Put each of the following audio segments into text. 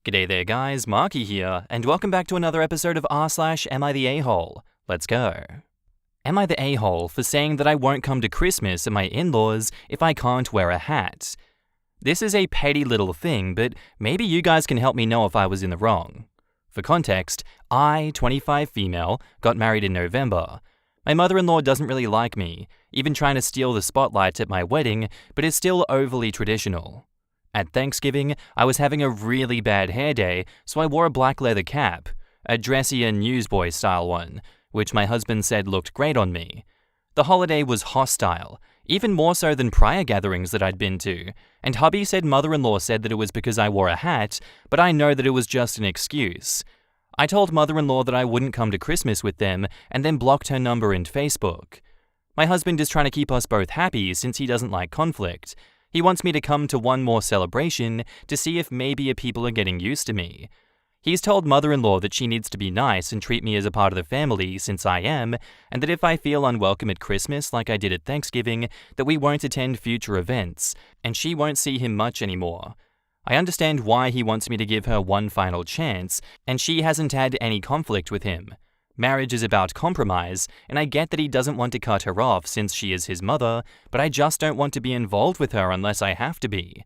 G'day there guys, Marky here, and welcome back to another episode of r/Am I the A-hole? Let's go. Am I the a-hole for saying that I won't come to Christmas at my in-laws if I can't wear a hat? This is a petty little thing, but maybe you guys can help me know if I was in the wrong. For context, I, 25 female, got married in November. My mother-in-law doesn't really like me, even trying to steal the spotlight at my wedding, but is still overly traditional. At Thanksgiving, I was having a really bad hair day, so I wore a black leather cap, a dressier newsboy style one, which my husband said looked great on me. The holiday was hostile, even more so than prior gatherings that I'd been to, and hubby said mother-in-law said that it was because I wore a hat, but I know that it was just an excuse. I told mother-in-law that I wouldn't come to Christmas with them, and then blocked her number in Facebook. My husband is trying to keep us both happy since he doesn't like conflict. He wants me to come to one more celebration to see if maybe people are getting used to me. He's told mother-in-law that she needs to be nice and treat me as a part of the family since I am, and that if I feel unwelcome at Christmas like I did at Thanksgiving, that we won't attend future events, and she won't see him much anymore. I understand why he wants me to give her one final chance, and she hasn't had any conflict with him. Marriage is about compromise, and I get that he doesn't want to cut her off since she is his mother, but I just don't want to be involved with her unless I have to be.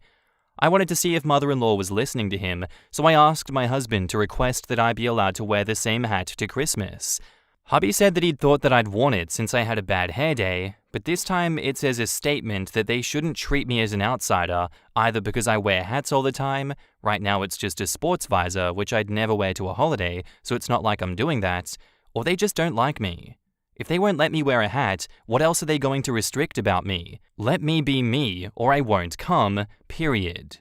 I wanted to see if mother-in-law was listening to him, so I asked my husband to request that I be allowed to wear the same hat to Christmas. Hubby said that he'd thought that I'd worn it since I had a bad hair day, but this time it's as a statement that they shouldn't treat me as an outsider, either because I wear hats all the time, right now it's just a sports visor which I'd never wear to a holiday, so it's not like I'm doing that, or they just don't like me. If they won't let me wear a hat, what else are they going to restrict about me? Let me be me, or I won't come, period.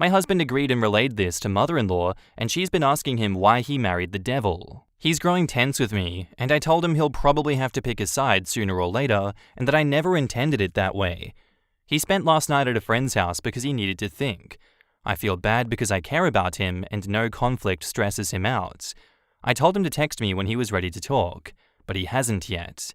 My husband agreed and relayed this to mother-in-law, and she's been asking him why he married the devil. He's growing tense with me, and I told him he'll probably have to pick a side sooner or later, and that I never intended it that way. He spent last night at a friend's house because he needed to think. I feel bad because I care about him, and no conflict stresses him out. I told him to text me when he was ready to talk, but he hasn't yet.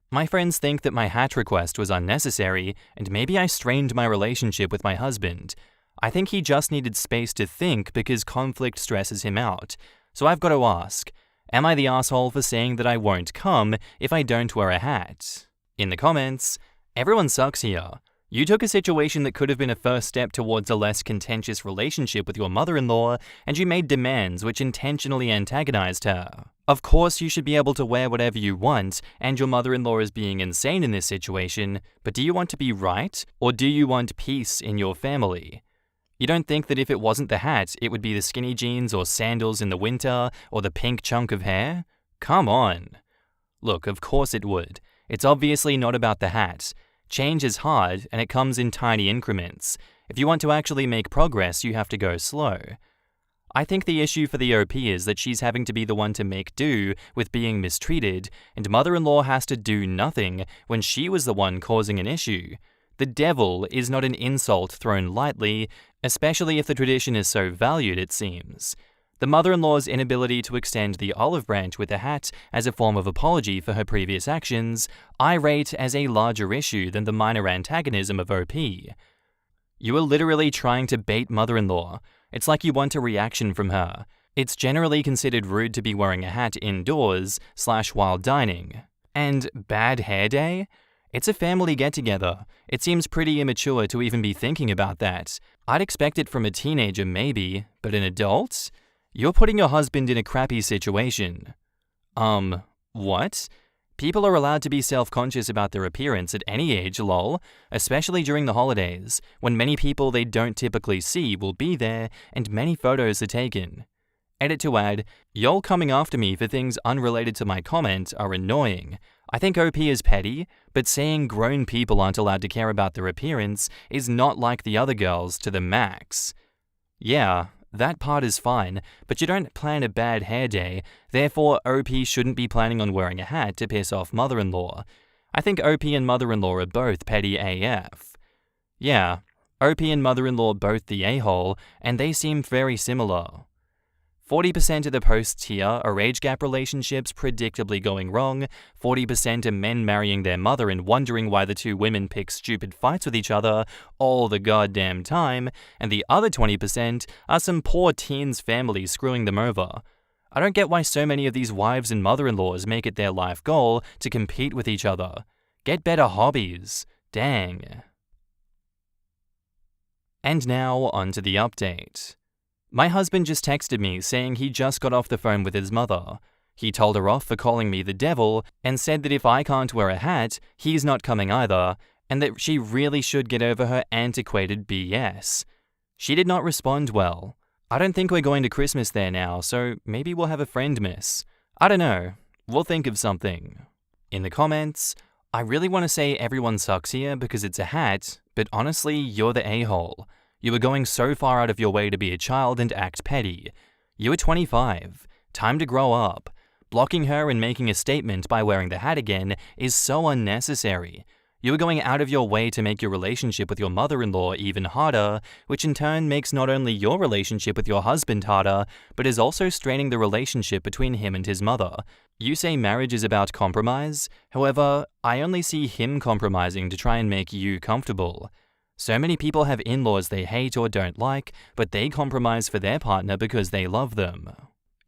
My friends think that my hat request was unnecessary, and maybe I strained my relationship with my husband. I think he just needed space to think because conflict stresses him out. So I've got to ask, am I the asshole for saying that I won't come if I don't wear a hat? In the comments, everyone sucks here. You took a situation that could have been a first step towards a less contentious relationship with your mother-in-law, and you made demands which intentionally antagonized her. Of course, you should be able to wear whatever you want, and your mother-in-law is being insane in this situation, but do you want to be right, or do you want peace in your family? You don't think that if it wasn't the hat, it would be the skinny jeans or sandals in the winter, or the pink chunk of hair? Come on. Look, of course it would. It's obviously not about the hat. Change is hard, and it comes in tiny increments. If you want to actually make progress, you have to go slow. I think the issue for the OP is that she's having to be the one to make do with being mistreated, and mother-in-law has to do nothing when she was the one causing an issue. The devil is not an insult thrown lightly, especially if the tradition is so valued, it seems. The mother-in-law's inability to extend the olive branch with a hat as a form of apology for her previous actions, I rate as a larger issue than the minor antagonism of OP. You are literally trying to bait mother-in-law. It's like you want a reaction from her. It's generally considered rude to be wearing a hat indoors / while dining. And bad hair day? It's a family get-together. It seems pretty immature to even be thinking about that. I'd expect it from a teenager maybe, but an adult? You're putting your husband in a crappy situation. What? People are allowed to be self-conscious about their appearance at any age, lol, especially during the holidays, when many people they don't typically see will be there and many photos are taken. Edit to add, y'all coming after me for things unrelated to my comment are annoying. I think OP is petty, but saying grown people aren't allowed to care about their appearance is not like the other girls to the max. Yeah, that part is fine, but you don't plan a bad hair day, therefore OP shouldn't be planning on wearing a hat to piss off mother-in-law. I think OP and mother-in-law are both petty AF. Yeah, OP and mother-in-law both the a-hole, and they seem very similar. 40% of the posts here are age gap relationships predictably going wrong, 40% are men marrying their mother and wondering why the two women pick stupid fights with each other all the goddamn time, and the other 20% are some poor teens' families screwing them over. I don't get why so many of these wives and mother-in-laws make it their life goal to compete with each other. Get better hobbies. Dang. And now, onto the update. My husband just texted me saying he just got off the phone with his mother. He told her off for calling me the devil and said that if I can't wear a hat, he's not coming either, and that she really should get over her antiquated BS. She did not respond well. I don't think we're going to Christmas there now, so maybe we'll have a friend miss. I don't know. We'll think of something. In the comments, I really want to say everyone sucks here because it's a hat, but honestly, you're the a-hole. You were going so far out of your way to be a child and act petty. You were 25. Time to grow up. Blocking her and making a statement by wearing the hat again is so unnecessary. You were going out of your way to make your relationship with your mother-in-law even harder, which in turn makes not only your relationship with your husband harder, but is also straining the relationship between him and his mother. You say marriage is about compromise, however, I only see him compromising to try and make you comfortable. So many people have in-laws they hate or don't like, but they compromise for their partner because they love them.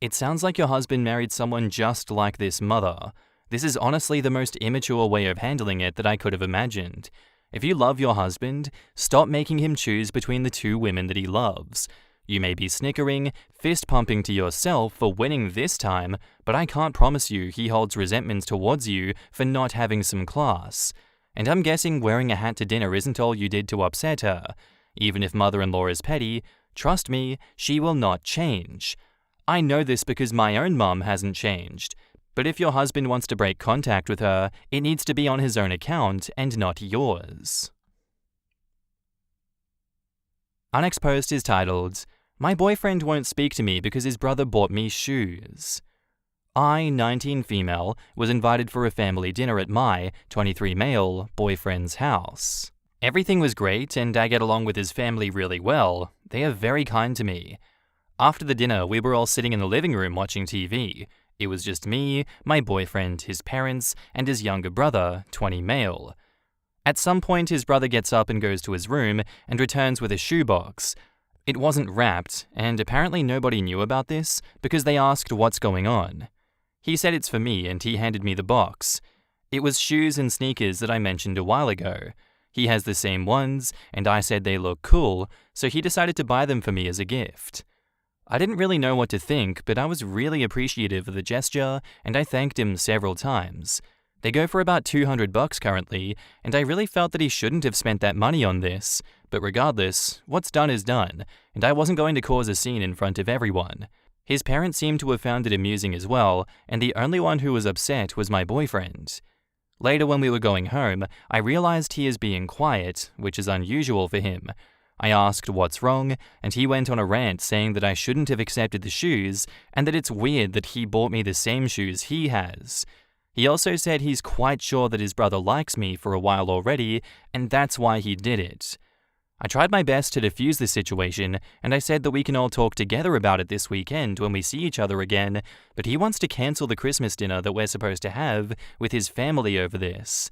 It sounds like your husband married someone just like this mother. This is honestly the most immature way of handling it that I could have imagined. If you love your husband, stop making him choose between the two women that he loves. You may be snickering, fist-pumping to yourself for winning this time, but I can't promise you he holds resentments towards you for not having some class. And I'm guessing wearing a hat to dinner isn't all you did to upset her. Even if mother-in-law is petty, trust me, she will not change. I know this because my own mum hasn't changed. But if your husband wants to break contact with her, it needs to be on his own account and not yours. Our next post is titled, "My boyfriend won't speak to me because his brother bought me shoes." I, 19 female, was invited for a family dinner at my, 23 male, boyfriend's house. Everything was great and I get along with his family really well. They are very kind to me. After the dinner, we were all sitting in the living room watching TV. It was just me, my boyfriend, his parents, and his younger brother, 20 male. At some point, his brother gets up and goes to his room and returns with a shoebox. It wasn't wrapped, and apparently nobody knew about this because they asked what's going on. He said it's for me and he handed me the box. It was shoes and sneakers that I mentioned a while ago. He has the same ones, and I said they look cool, so he decided to buy them for me as a gift. I didn't really know what to think, but I was really appreciative of the gesture, and I thanked him several times. They go for about $200 currently, and I really felt that he shouldn't have spent that money on this. But regardless, what's done is done, and I wasn't going to cause a scene in front of everyone. His parents seemed to have found it amusing as well, and the only one who was upset was my boyfriend. Later when we were going home, I realized he is being quiet, which is unusual for him. I asked what's wrong, and he went on a rant saying that I shouldn't have accepted the shoes, and that it's weird that he bought me the same shoes he has. He also said he's quite sure that his brother likes me for a while already, and that's why he did it. I tried my best to defuse the situation, and I said that we can all talk together about it this weekend when we see each other again, but he wants to cancel the Christmas dinner that we're supposed to have with his family over this.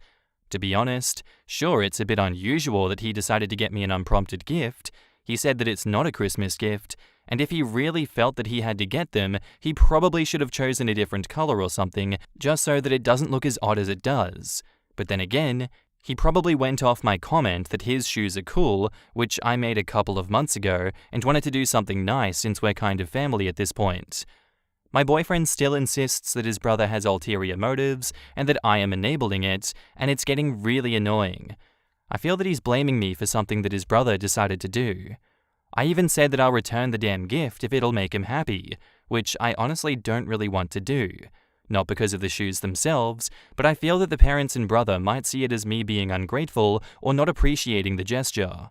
To be honest, sure, it's a bit unusual that he decided to get me an unprompted gift. He said that it's not a Christmas gift, and if he really felt that he had to get them, he probably should have chosen a different color or something, just so that it doesn't look as odd as it does. But then again, he probably went off my comment that his shoes are cool, which I made a couple of months ago, and wanted to do something nice since we're kind of family at this point. My boyfriend still insists that his brother has ulterior motives, and that I am enabling it, and it's getting really annoying. I feel that he's blaming me for something that his brother decided to do. I even said that I'll return the damn gift if it'll make him happy, which I honestly don't really want to do. Not because of the shoes themselves, but I feel that the parents and brother might see it as me being ungrateful or not appreciating the gesture.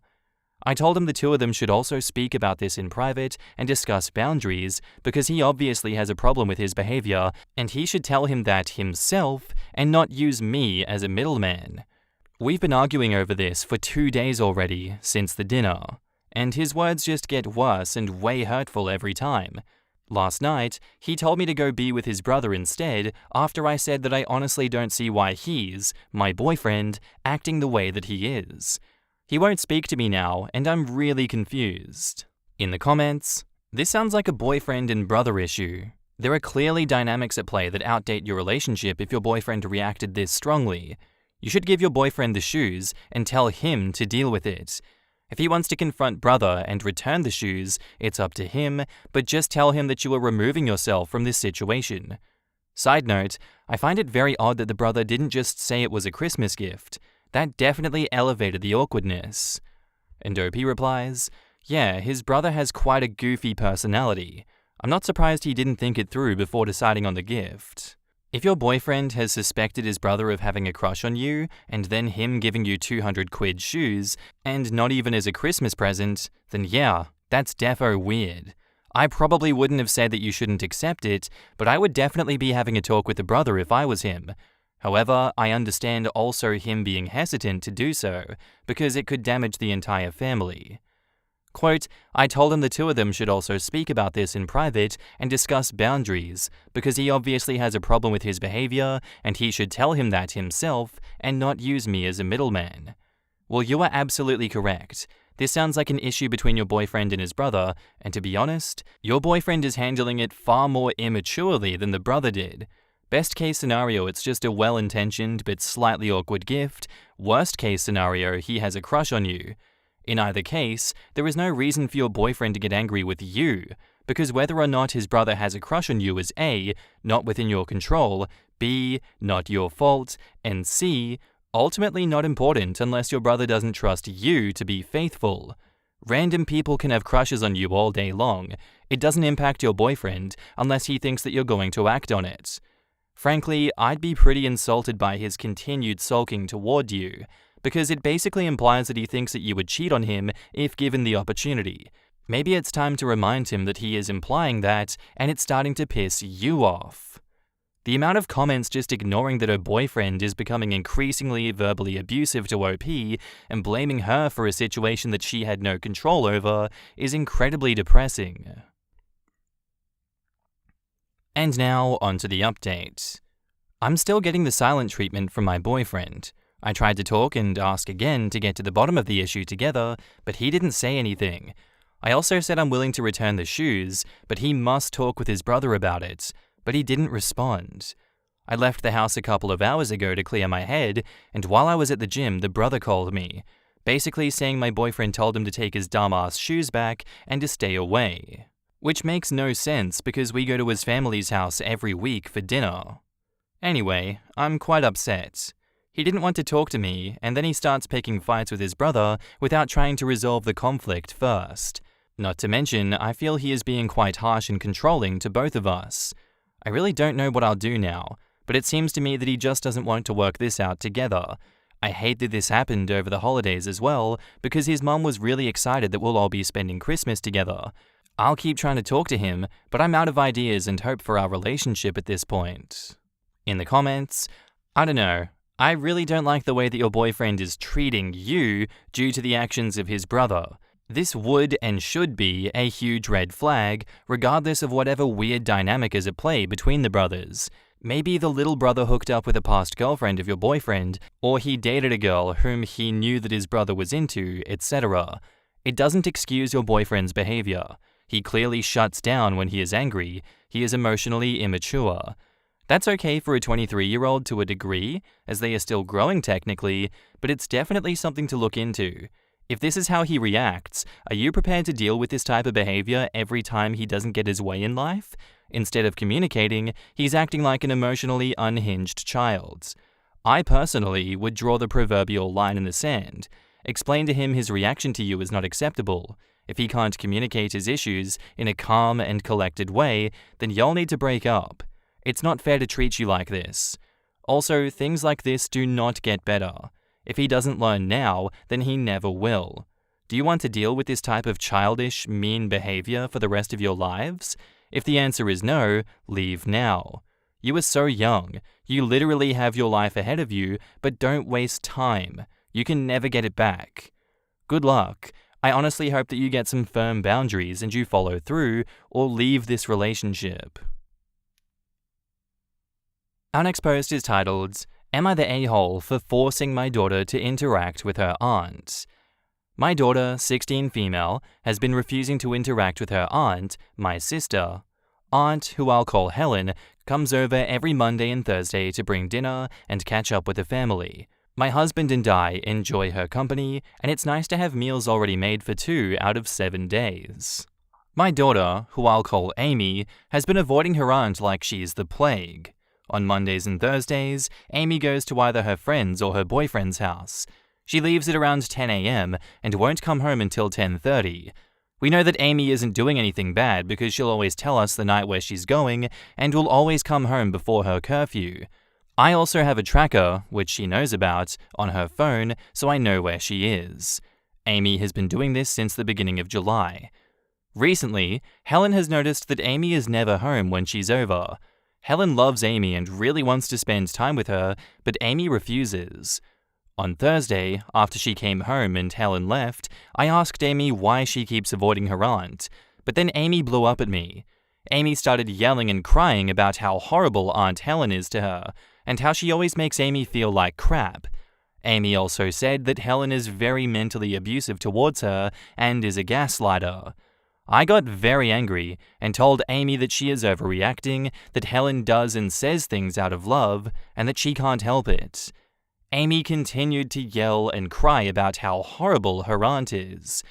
I told him the two of them should also speak about this in private and discuss boundaries because he obviously has a problem with his behavior and he should tell him that himself and not use me as a middleman. We've been arguing over this for 2 days already since the dinner, and his words just get worse and way hurtful every time. Last night, he told me to go be with his brother instead after I said that I honestly don't see why he's, my boyfriend, acting the way that he is. He won't speak to me now, and I'm really confused. In the comments, this sounds like a boyfriend and brother issue. There are clearly dynamics at play that outdate your relationship if your boyfriend reacted this strongly. You should give your boyfriend the shoes and tell him to deal with it. If he wants to confront brother and return the shoes, it's up to him, but just tell him that you are removing yourself from this situation. Side note, I find it very odd that the brother didn't just say it was a Christmas gift. That definitely elevated the awkwardness. And OP replies, yeah, his brother has quite a goofy personality. I'm not surprised he didn't think it through before deciding on the gift. If your boyfriend has suspected his brother of having a crush on you, and then him giving you 200 quid shoes, and not even as a Christmas present, then yeah, that's defo weird. I probably wouldn't have said that you shouldn't accept it, but I would definitely be having a talk with the brother if I was him. However, I understand also him being hesitant to do so, because it could damage the entire family. Quote, I told him the two of them should also speak about this in private and discuss boundaries, because he obviously has a problem with his behavior and he should tell him that himself and not use me as a middleman. Well, you are absolutely correct. This sounds like an issue between your boyfriend and his brother, and to be honest, your boyfriend is handling it far more immaturely than the brother did. Best case scenario, it's just a well-intentioned but slightly awkward gift. Worst case scenario, he has a crush on you. In either case, there is no reason for your boyfriend to get angry with you, because whether or not his brother has a crush on you is A, not within your control, B, not your fault, and C, ultimately not important unless your brother doesn't trust you to be faithful. Random people can have crushes on you all day long. It doesn't impact your boyfriend unless he thinks that you're going to act on it. Frankly, I'd be pretty insulted by his continued sulking toward you, because it basically implies that he thinks that you would cheat on him if given the opportunity. Maybe it's time to remind him that he is implying that, and it's starting to piss you off. The amount of comments just ignoring that her boyfriend is becoming increasingly verbally abusive to OP and blaming her for a situation that she had no control over is incredibly depressing. And now, onto the update. I'm still getting the silent treatment from my boyfriend. I tried to talk and ask again to get to the bottom of the issue together, but he didn't say anything. I also said I'm willing to return the shoes, but he must talk with his brother about it, but he didn't respond. I left the house a couple of hours ago to clear my head, and while I was at the gym, the brother called me, basically saying my boyfriend told him to take his dumbass shoes back and to stay away. Which makes no sense because we go to his family's house every week for dinner. Anyway, I'm quite upset. He didn't want to talk to me, and then he starts picking fights with his brother without trying to resolve the conflict first. Not to mention, I feel he is being quite harsh and controlling to both of us. I really don't know what I'll do now, but it seems to me that he just doesn't want to work this out together. I hate that this happened over the holidays as well, because his mum was really excited that we'll all be spending Christmas together. I'll keep trying to talk to him, but I'm out of ideas and hope for our relationship at this point. In the comments, I don't know. I really don't like the way that your boyfriend is treating you due to the actions of his brother. This would and should be a huge red flag, regardless of whatever weird dynamic is at play between the brothers. Maybe the little brother hooked up with a past girlfriend of your boyfriend, or he dated a girl whom he knew that his brother was into, etc. It doesn't excuse your boyfriend's behavior. He clearly shuts down when he is angry. He is emotionally immature. That's okay for a 23-year-old to a degree, as they are still growing technically, but it's definitely something to look into. If this is how he reacts, are you prepared to deal with this type of behavior every time he doesn't get his way in life? Instead of communicating, he's acting like an emotionally unhinged child. I personally would draw the proverbial line in the sand. Explain to him his reaction to you is not acceptable. If he can't communicate his issues in a calm and collected way, then you'll need to break up. It's not fair to treat you like this. Also, things like this do not get better. If he doesn't learn now, then he never will. Do you want to deal with this type of childish, mean behavior for the rest of your lives? If the answer is no, leave now. You are so young. You literally have your life ahead of you, but don't waste time. You can never get it back. Good luck. I honestly hope that you get some firm boundaries and you follow through or leave this relationship. Our next post is titled, Am I the a-hole for forcing my daughter to interact with her aunt? My daughter, 16 female, has been refusing to interact with her aunt, my sister. Aunt, who I'll call Helen, comes over every Monday and Thursday to bring dinner and catch up with the family. My husband and I enjoy her company, and it's nice to have meals already made for 2 out of 7 days. My daughter, who I'll call Amy, has been avoiding her aunt like she's the plague. On Mondays and Thursdays, Amy goes to either her friend's or her boyfriend's house. She leaves at around 10 a.m. and won't come home until 10:30. We know that Amy isn't doing anything bad because she'll always tell us the night where she's going and will always come home before her curfew. I also have a tracker, which she knows about, on her phone, so I know where she is. Amy has been doing this since the beginning of July. Recently, Helen has noticed that Amy is never home when she's over. Helen loves Amy and really wants to spend time with her, but Amy refuses. On Thursday, after she came home and Helen left, I asked Amy why she keeps avoiding her aunt, but then Amy blew up at me. Amy started yelling and crying about how horrible Aunt Helen is to her, and how she always makes Amy feel like crap. Amy also said that Helen is very mentally abusive towards her and is a gaslighter. I got very angry and told Amy that she is overreacting, that Helen does and says things out of love, and that she can't help it. Amy continued to yell and cry about how horrible her aunt is.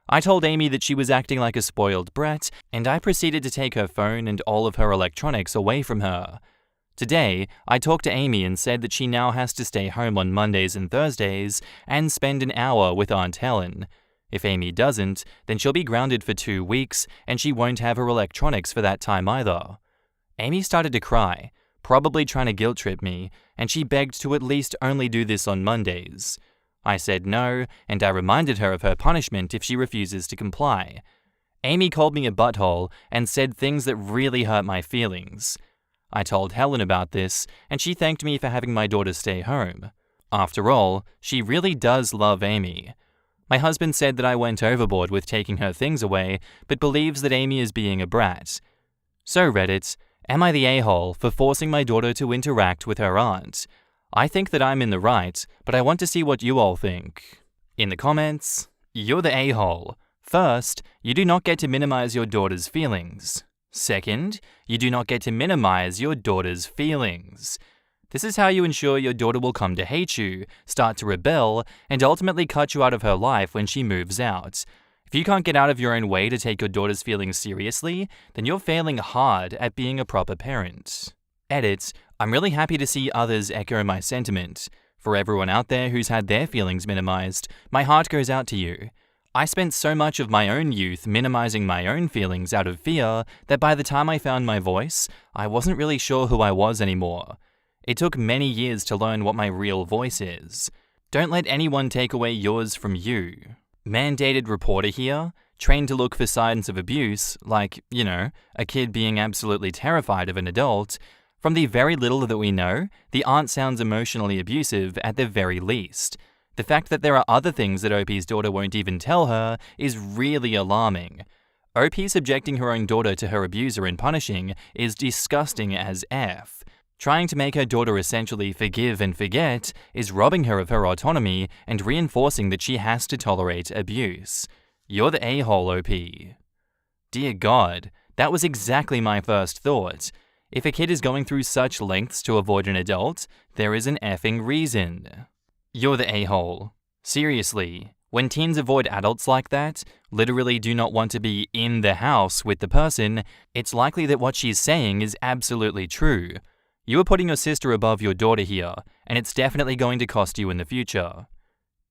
I told Amy that she was acting like a spoiled brat, and I proceeded to take her phone and all of her electronics away from her. Today, I talked to Amy and said that she now has to stay home on Mondays and Thursdays and spend an hour with Aunt Helen. If Amy doesn't, then she'll be grounded for 2 weeks, and she won't have her electronics for that time either. Amy started to cry, probably trying to guilt trip me, and she begged to at least only do this on Mondays. I said no, and I reminded her of her punishment if she refuses to comply. Amy called me a butthole and said things that really hurt my feelings. I told Helen about this, and she thanked me for having my daughter stay home. After all, she really does love Amy. My husband said that I went overboard with taking her things away, but believes that Amy is being a brat. So Reddit, am I the a-hole for forcing my daughter to interact with her aunt? I think that I'm in the right, but I want to see what you all think. In the comments, you're the a-hole. First, you do not get to minimize your daughter's feelings. Second, you do not get to minimize your daughter's feelings. This is how you ensure your daughter will come to hate you, start to rebel, and ultimately cut you out of her life when she moves out. If you can't get out of your own way to take your daughter's feelings seriously, then you're failing hard at being a proper parent. Edit, I'm really happy to see others echo my sentiment. For everyone out there who's had their feelings minimized, my heart goes out to you. I spent so much of my own youth minimizing my own feelings out of fear that by the time I found my voice, I wasn't really sure who I was anymore. It took many years to learn what my real voice is. Don't let anyone take away yours from you. Mandated reporter here, trained to look for signs of abuse, like, a kid being absolutely terrified of an adult. From the very little that we know, the aunt sounds emotionally abusive at the very least. The fact that there are other things that OP's daughter won't even tell her is really alarming. OP subjecting her own daughter to her abuser and punishing is disgusting as F. Trying to make her daughter essentially forgive and forget is robbing her of her autonomy and reinforcing that she has to tolerate abuse. You're the a-hole, OP. Dear God, that was exactly my first thought. If a kid is going through such lengths to avoid an adult, there is an effing reason. You're the a-hole. Seriously, when teens avoid adults like that, literally do not want to be in the house with the person, it's likely that what she's saying is absolutely true. You are putting your sister above your daughter here, and it's definitely going to cost you in the future.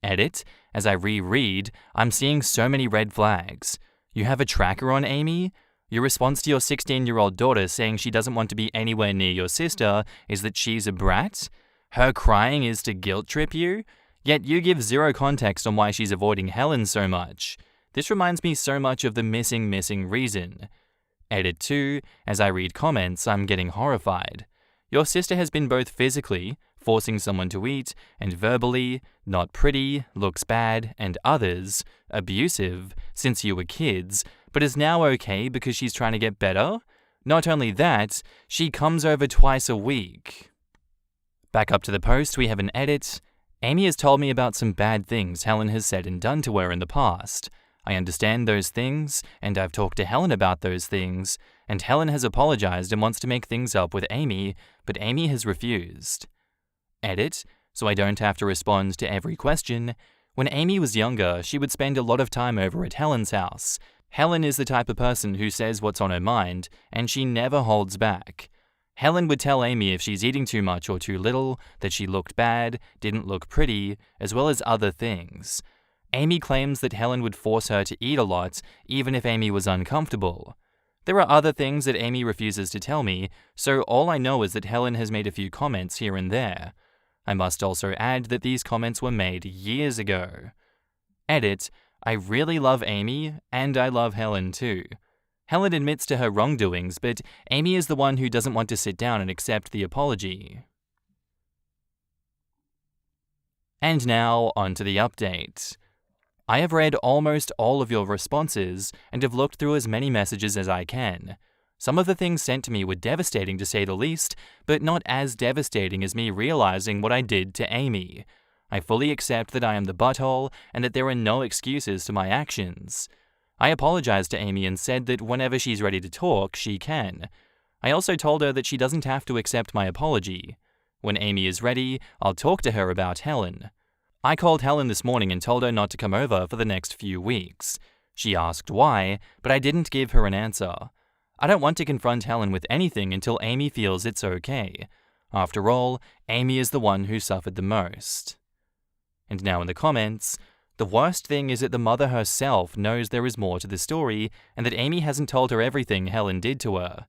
Edit, as I reread, I'm seeing so many red flags. You have a tracker on Amy? Your response to your 16-year-old daughter saying she doesn't want to be anywhere near your sister is that she's a brat? Her crying is to guilt trip you? Yet you give zero context on why she's avoiding Helen so much. This reminds me so much of the missing reason. Edit 2, as I read comments, I'm getting horrified. Your sister has been both physically, forcing someone to eat, and verbally, not pretty, looks bad, and others, abusive, since you were kids, but is now okay because she's trying to get better? Not only that, she comes over twice a week. Back up to the post, we have an edit. Amy has told me about some bad things Helen has said and done to her in the past. I understand those things, and I've talked to Helen about those things, and Helen has apologized and wants to make things up with Amy, but Amy has refused. Edit, so I don't have to respond to every question. When Amy was younger, she would spend a lot of time over at Helen's house. Helen is the type of person who says what's on her mind, and she never holds back. Helen would tell Amy if she's eating too much or too little, that she looked bad, didn't look pretty, as well as other things. Amy claims that Helen would force her to eat a lot, even if Amy was uncomfortable. There are other things that Amy refuses to tell me, so all I know is that Helen has made a few comments here and there. I must also add that these comments were made years ago. Edit, I really love Amy, and I love Helen too. Helen admits to her wrongdoings, but Amy is the one who doesn't want to sit down and accept the apology. And now, on to the update. I have read almost all of your responses and have looked through as many messages as I can. Some of the things sent to me were devastating to say the least, but not as devastating as me realizing what I did to Amy. I fully accept that I am the butthole and that there are no excuses to my actions. I apologized to Amy and said that whenever she's ready to talk, she can. I also told her that she doesn't have to accept my apology. When Amy is ready, I'll talk to her about Helen. I called Helen this morning and told her not to come over for the next few weeks. She asked why, but I didn't give her an answer. I don't want to confront Helen with anything until Amy feels it's okay. After all, Amy is the one who suffered the most. And now in the comments, the worst thing is that the mother herself knows there is more to the story and that Amy hasn't told her everything Helen did to her.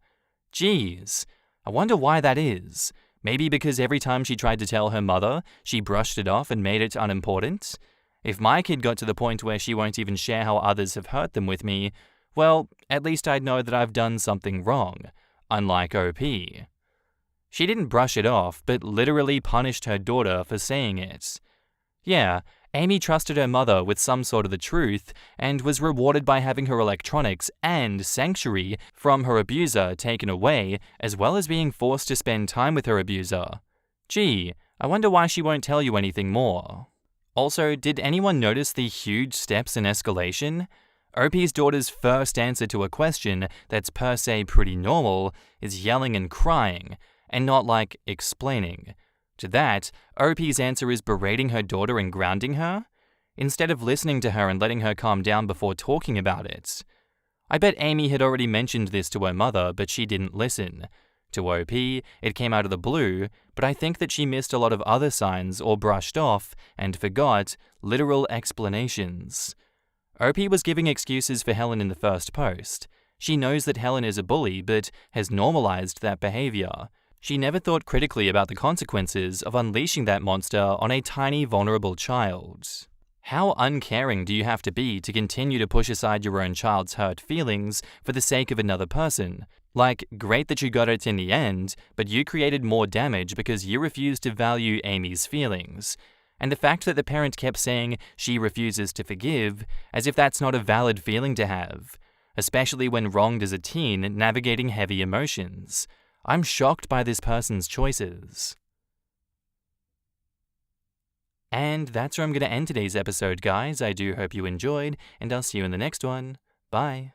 Geez, I wonder why that is. Maybe because every time she tried to tell her mother, she brushed it off and made it unimportant? If my kid got to the point where she won't even share how others have hurt them with me, well, at least I'd know that I've done something wrong, unlike OP. She didn't brush it off, but literally punished her daughter for saying it. Yeah, Amy trusted her mother with some sort of the truth and was rewarded by having her electronics and sanctuary from her abuser taken away, as well as being forced to spend time with her abuser. Gee, I wonder why she won't tell you anything more. Also, did anyone notice the huge steps in escalation? OP's daughter's first answer to a question that's per se pretty normal is yelling and crying, and not like explaining. To that, OP's answer is berating her daughter and grounding her, instead of listening to her and letting her calm down before talking about it. I bet Amy had already mentioned this to her mother, but she didn't listen. To OP, it came out of the blue, but I think that she missed a lot of other signs or brushed off and forgot literal explanations. OP was giving excuses for Helen in the first post. She knows that Helen is a bully, but has normalized that behavior. She never thought critically about the consequences of unleashing that monster on a tiny, vulnerable child. How uncaring do you have to be to continue to push aside your own child's hurt feelings for the sake of another person? Like, great that you got it in the end, but you created more damage because you refused to value Amy's feelings. And the fact that the parent kept saying she refuses to forgive, as if that's not a valid feeling to have, especially when wronged as a teen navigating heavy emotions. I'm shocked by this person's choices. And that's where I'm going to end today's episode, guys. I do hope you enjoyed, and I'll see you in the next one. Bye.